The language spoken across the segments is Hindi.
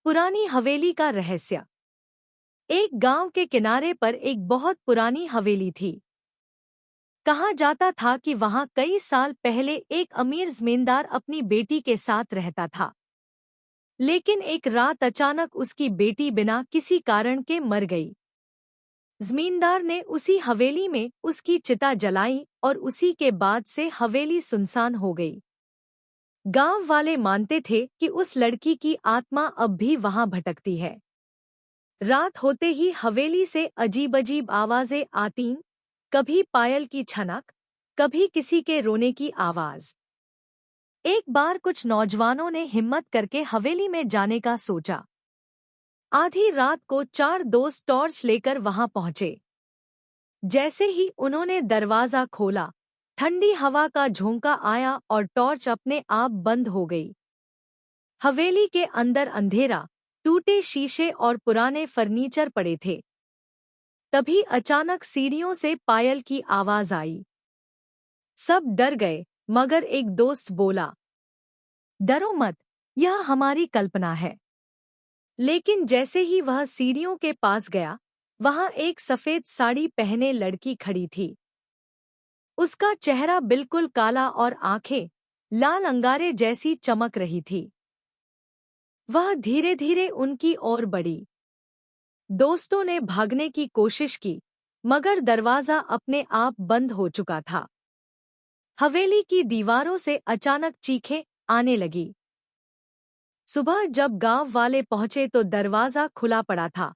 पुरानी हवेली का रहस्य। एक गांव के किनारे पर एक बहुत पुरानी हवेली थी। कहा जाता था कि वहां कई साल पहले एक अमीर जमींदार अपनी बेटी के साथ रहता था। लेकिन एक रात अचानक उसकी बेटी बिना किसी कारण के मर गई। जमींदार ने उसी हवेली में उसकी चिता जलाई और उसी के बाद से हवेली सुनसान हो गई। गांव वाले मानते थे कि उस लड़की की आत्मा अब भी वहां भटकती है। रात होते ही हवेली से अजीब-अजीब आवाजें आतीं, कभी पायल की छनक, कभी किसी के रोने की आवाज। एक बार कुछ नौजवानों ने हिम्मत करके हवेली में जाने का सोचा। आधी रात को 4 दोस्त टॉर्च लेकर वहां पहुंचे। जैसे ही उन्होंने दरवाजा खोला, ठंडी हवा का झोंका आया और टॉर्च अपने आप बंद हो गई। हवेली के अंदर अंधेरा, टूटे शीशे और पुराने फर्नीचर पड़े थे। तभी अचानक सीढ़ियों से पायल की आवाज आई। सब डर गए, मगर एक दोस्त बोला, डरो मत, यह हमारी कल्पना है। लेकिन जैसे ही वह सीढ़ियों के पास गया, वहां एक सफेद साड़ी पहने लड़की खड़ी थी। उसका चेहरा बिल्कुल काला और आंखें लाल अंगारे जैसी चमक रही थी। वह धीरे धीरे उनकी ओर बढ़ी। दोस्तों ने भागने की कोशिश की, मगर दरवाजा अपने आप बंद हो चुका था। हवेली की दीवारों से अचानक चीखें आने लगी। सुबह जब गांव वाले पहुंचे तो दरवाजा खुला पड़ा था,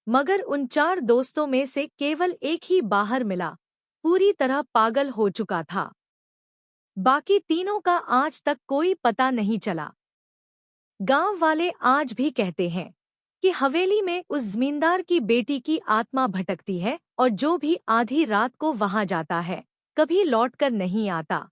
मगर उन 4 दोस्तों में से केवल एक ही बाहर मिला, पूरी तरह पागल हो चुका था। बाकी तीनों का आज तक कोई पता नहीं चला। गांव वाले आज भी कहते हैं कि हवेली में उस जमींदार की बेटी की आत्मा भटकती है और जो भी आधी रात को वहां जाता है, कभी लौटकर नहीं आता।